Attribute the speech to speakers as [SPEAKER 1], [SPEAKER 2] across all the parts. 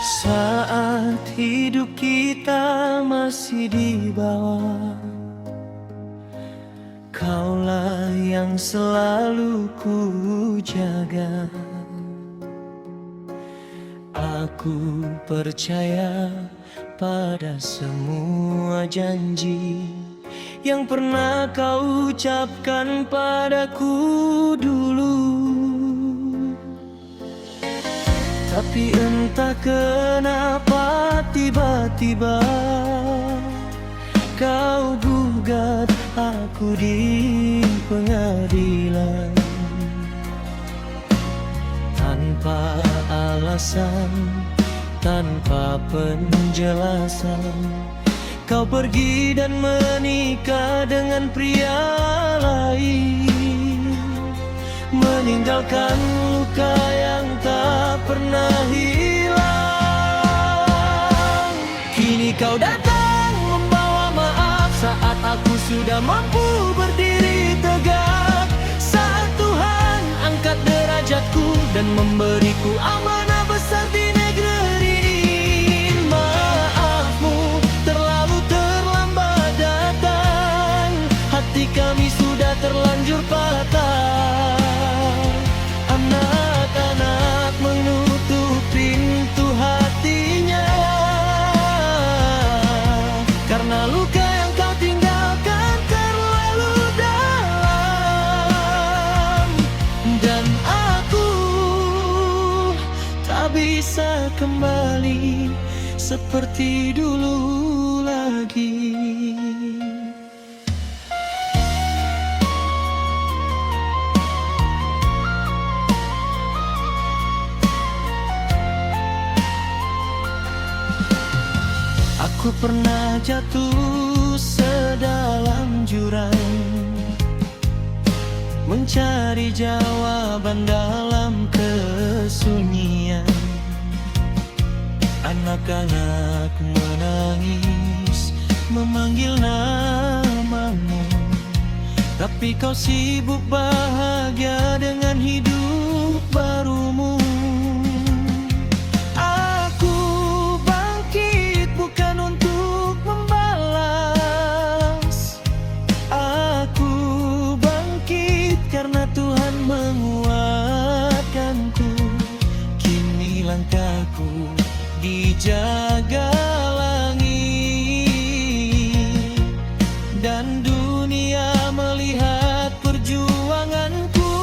[SPEAKER 1] Saat hidup kita masih di bawah, Kaulah yang selalu ku jaga. Aku percaya pada semua janji yang pernah kau ucapkan padaku dulu. Tapi entah kenapa tiba-tiba kau gugat aku di pengadilan. Tanpa alasan, tanpa penjelasan, kau pergi dan menikah dengan pria lain, meninggalkan luka yang tak pernah hilang. Kini kau datang membawa maaf saat aku sudah mampu berdiri tegak. Saat Tuhan angkat derajatku dan memberiku amanah besar di negeri ini. Maafmu terlalu terlambat datang, hati kami sudah terlanjur patah. Anak-anak menutup pintu hatinya karena luka yang kau tinggalkan terlalu dalam. Dan aku tak bisa kembali seperti dulu lagi. Aku pernah jatuh sedalam jurang, mencari jawaban dalam kesunyian. Anak-anak menangis, memanggil namamu, tapi kau sibuk bahagia dengan hidup barumu. Karena Tuhan menguatkanku, kini langkahku dijaga langit, dan dunia melihat perjuanganku.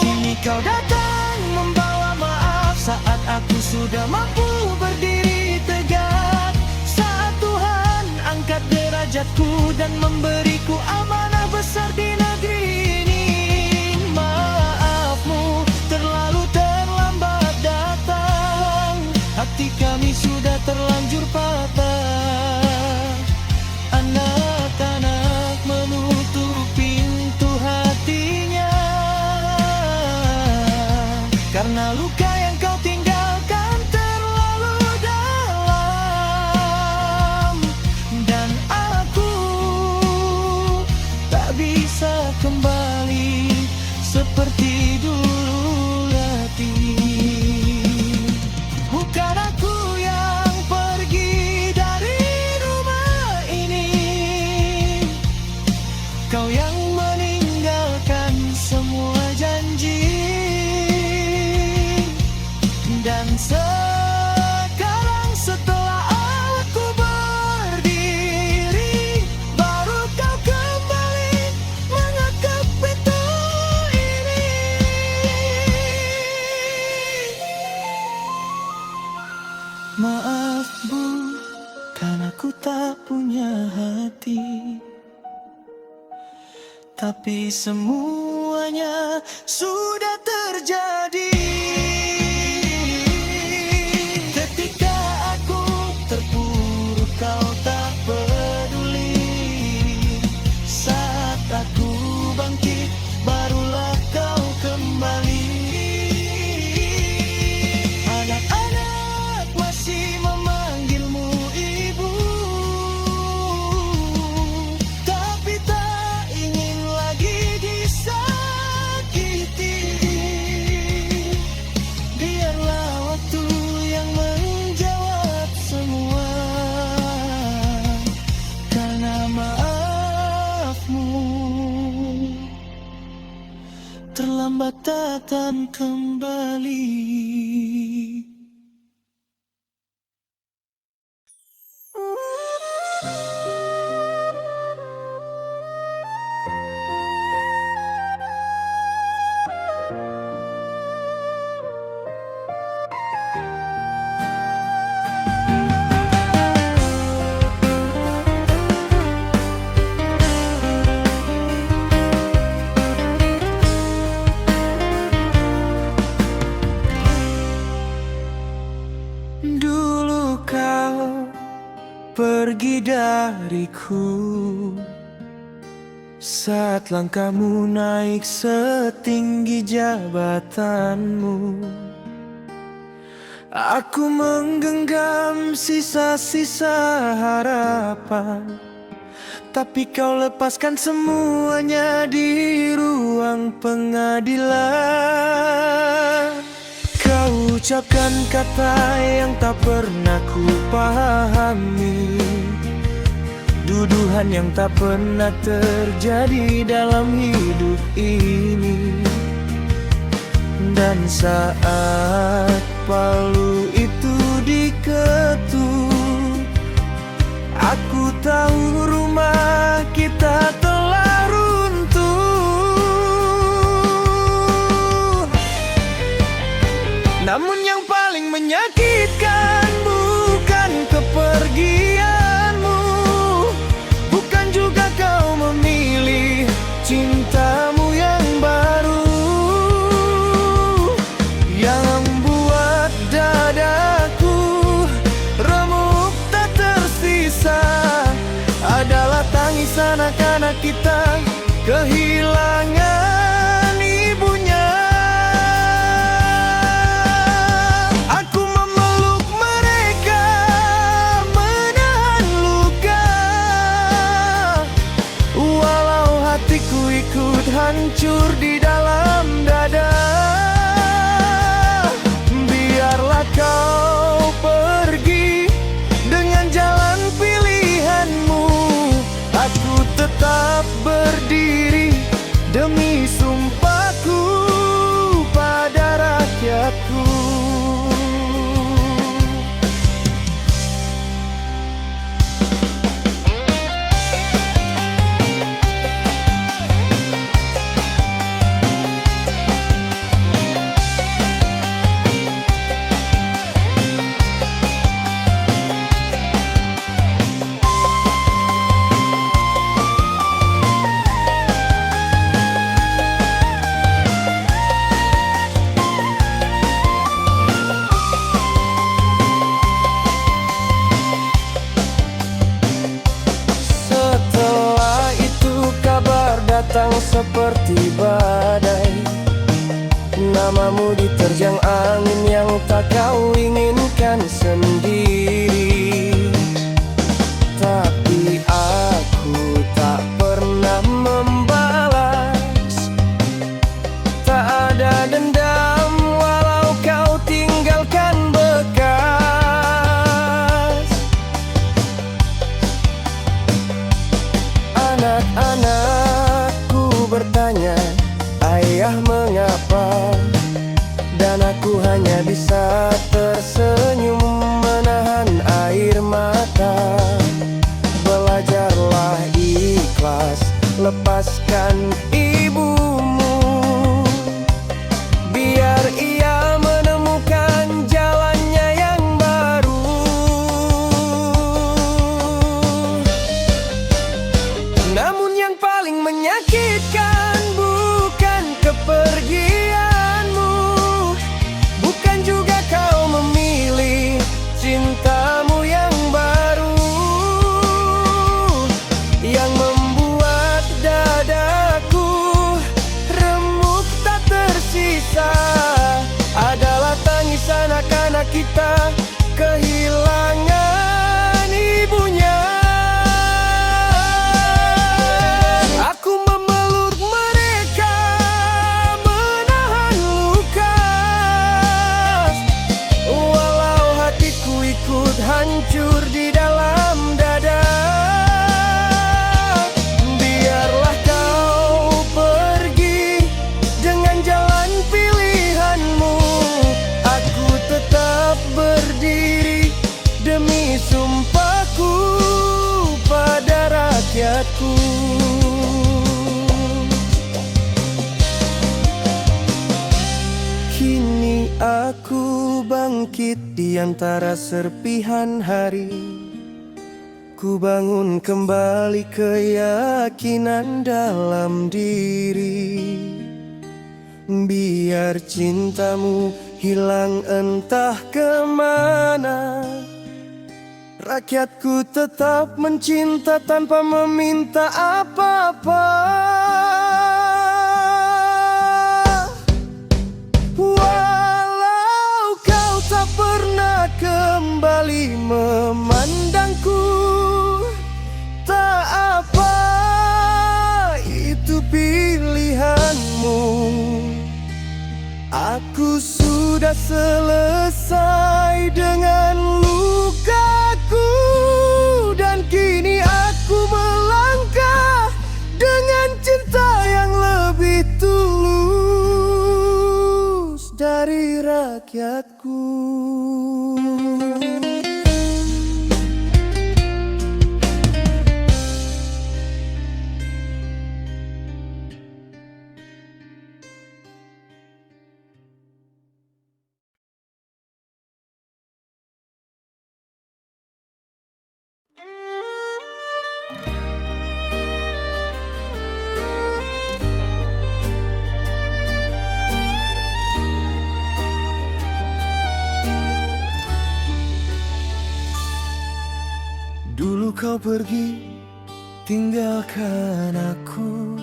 [SPEAKER 1] Kini kau datang membawa maaf saat aku sudah mampu berdiri tegak. Saat Tuhan angkat derajatku dan memberiku amanah besar di negeri ini. Maafmu terlalu terlambat datang, hati kami sudah terlanjur patah. Anak-anak menutup pintu hatinya karena luka yang kau tinggalkan terlalu dalam. Dan aku tak bisa kembali seperti dulu lagi. Bukan aku yang pergi dari rumah ini, kau yang meninggalkan semua janji. Dan sekarang setelah aku berdiri, baru kau kembali mengetuk pintu ini. Maaf Bu, karena aku tak punya hati, tapi semuanya sudah terjadi. Ketika aku terpuruk kau tak peduli, saat aku bangkit barulah kau kembali. Anak-anak masih memanggilmu ibu, tapi tak ingin lagi disakiti. datang kembali. Dulu kau pergi dariku saat langkahmu naik setinggi jabatanmu. Aku menggenggam sisa-sisa harapan, tapi kau lepaskan semuanya di ruang pengadilan. Kau ucapkan kata yang tak pernah ku pahami, tuduhan yang tak pernah terjadi dalam hidup ini. Dan saat palu itu diketuk, aku tahu rumah kita telah runtuh. Namun yang paling menyakitkan bukan kepergianmu, bukan juga kau memilih cintamu yang baru. Yang buat dadaku remuk tak tersisa adalah tangisan anak-anak kita kehilangan ibunya. Aku memeluk mereka, menahan luka, walau hatiku ikut hancur di dalam dada. Biarlah kau pergi dengan jalan pilihanmu, aku tetap berdiri demi sumpahku pada rakyatku. Datang seperti badai, namamu diterjang angin yang tak kau inginkan sendiri. Tapi aku tak pernah membalas, tak ada dendam walau kau tinggalkan bekas. Anak-anak bertanya, ayah mengapa? Dan aku hanya bisa tersenyum menahan air mata. Belajarlah ikhlas, lepaskan ibumu, biar ia menemukan jalannya yang baru. Namun yang paling menyakitkan bukan kepergianmu, bukan juga kau memilih cintamu yang baru. Yang membuat dadaku remuk tak tersisa adalah tangisan anak-anak kita kehilangan ibunya. Aku memeluk mereka, menahan luka, walau hatiku ikut hancur di dalam dada. Biarlah kau pergi dengan jalan pilihan. bangkit di antara serpihan hari. Ku bangun kembali keyakinan dalam diri. Biar cintamu hilang entah kemana, rakyatku tetap mencinta tanpa meminta apa-apa. Walau kau tak pernah kembali memandangku, tak apa, itu pilihanmu. Aku sudah selesai dengan lukaku, dan kini aku melangkah dengan cinta yang lebih tulus dari rakyatku. Dulu kau pergi, tinggalkan aku,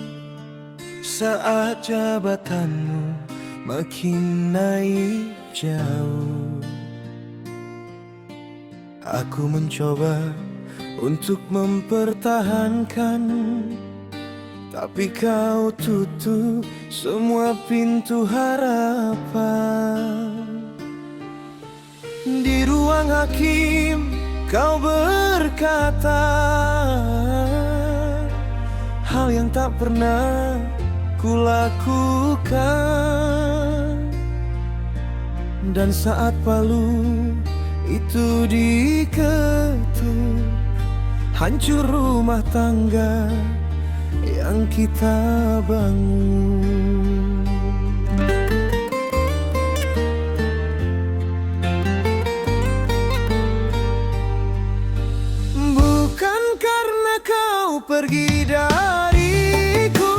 [SPEAKER 1] saat jabatanmu makin naik jauh. Aku mencoba untuk mempertahankan, tapi kau tutup semua pintu harapan. Di ruang hakim kau berkata hal yang tak pernah kulakukan, dan saat palu itu diketuk, hancur rumah tangga yang kita bangun. Pergi dariku,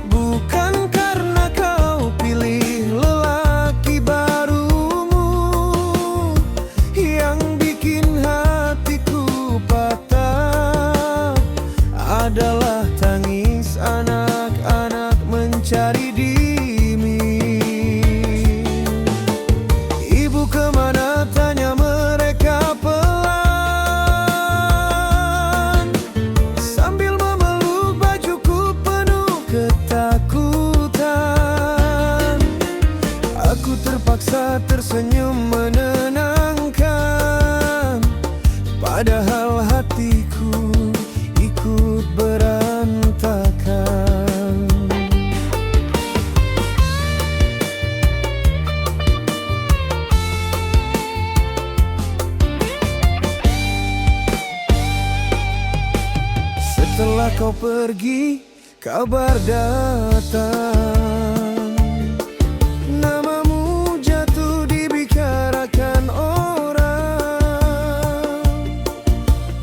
[SPEAKER 1] bukan karena kau pilih lelaki barumu. Yang bikin hatiku patah adalah tangis anak-anak mencari Dimi. Ibu kemana, tanya mereka tersenyum menenangkan, padahal hatiku ikut berantakan. Setelah kau pergi, kabar datang.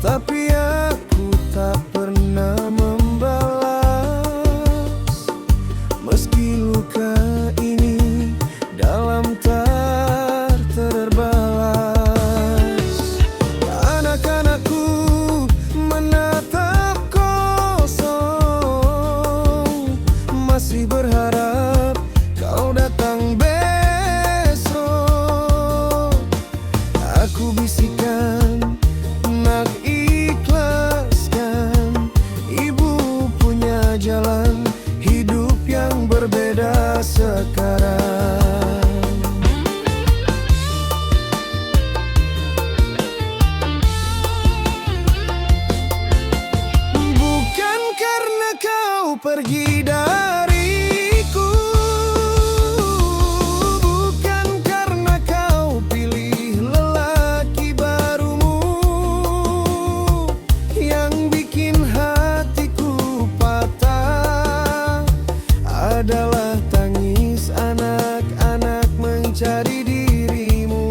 [SPEAKER 1] Tapi aku tak pernah membalas, meski luka ini dalam tak terbalas. Anak-anakku menatap kosong, masih berharap mencari dirimu.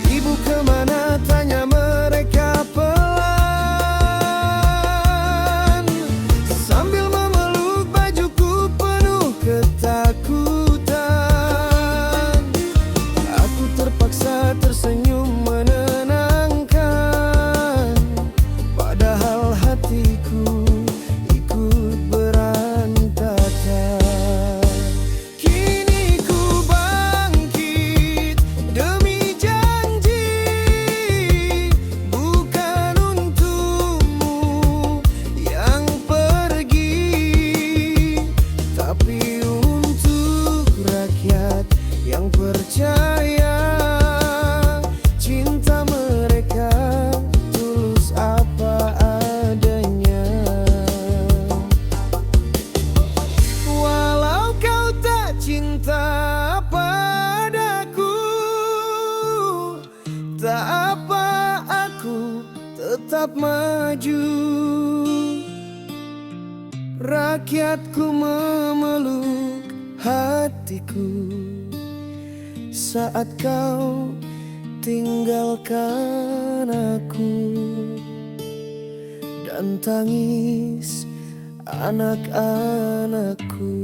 [SPEAKER 1] Ibu kemana, tanya mereka pelan, sambil memeluk bajuku penuh ketakutan. Aku terpaksa tersenyum menenangkan, padahal hatiku ikut berantakan. Kini ku bangkit demi janji, bukan untukmu yang pergi, tapi untuk rakyat yang percaya cinta mereka tulus apa adanya. Walau kau tak cinta padaku, tak apa, aku tetap maju. Rakyatku memeluk hatiku saat kau tinggalkan aku, dan tangis anak-anakku.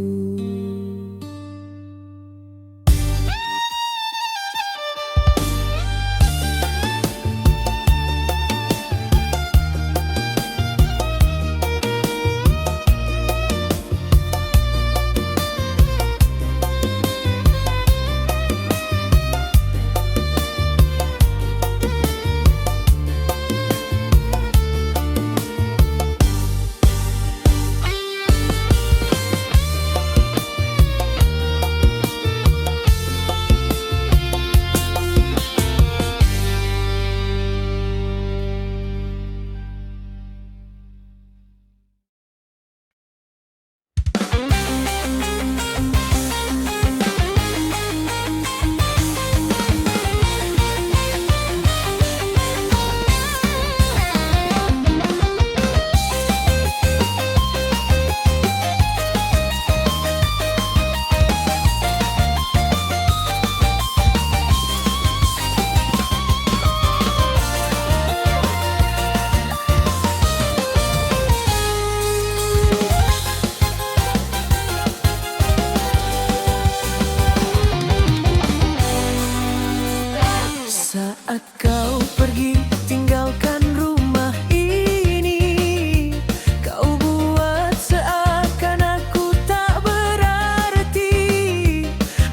[SPEAKER 1] Saat kau pergi tinggalkan rumah ini, kau buat seakan aku tak berarti.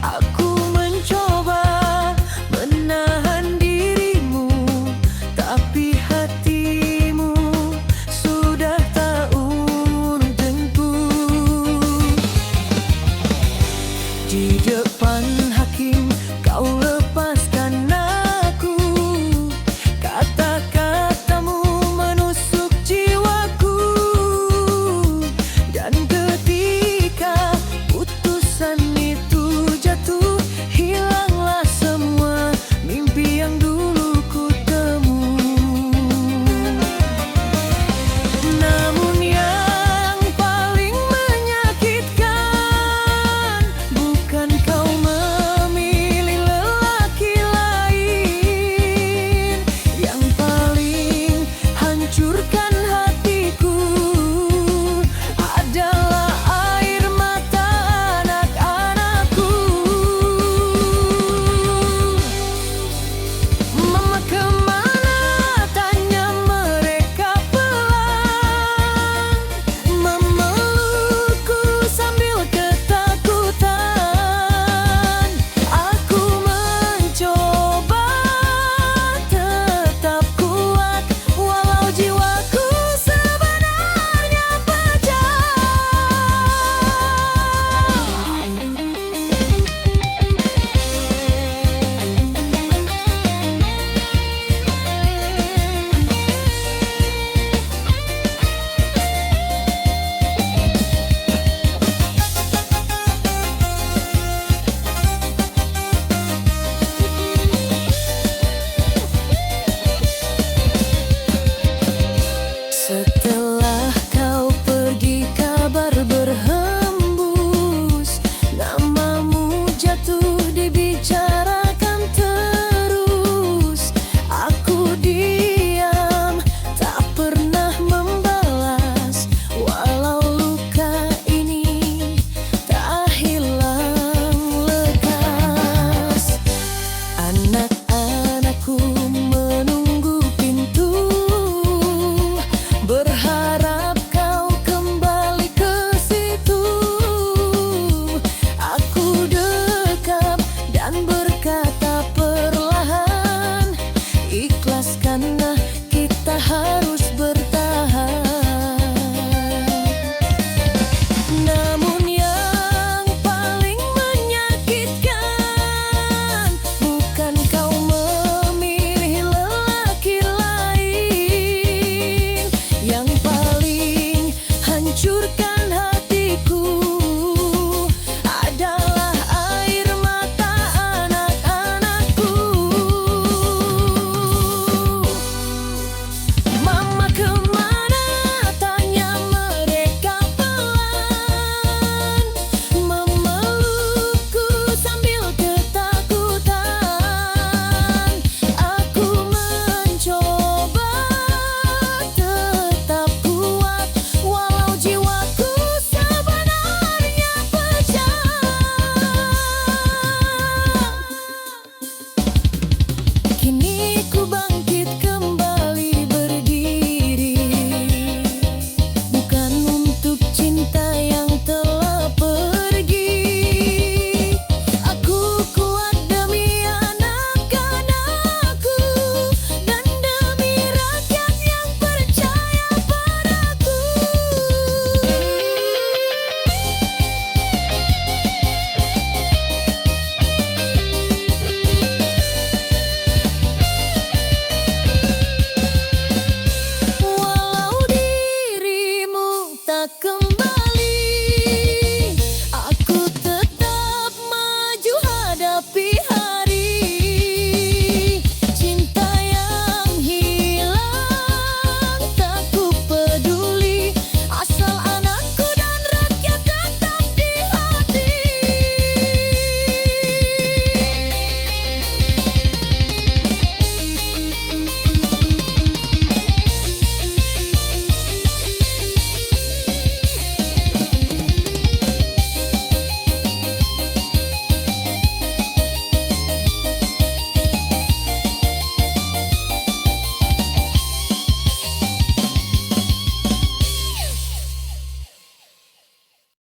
[SPEAKER 1] Aku mencoba menahan dirimu, tapi hatimu sudah tak untukku. Di depan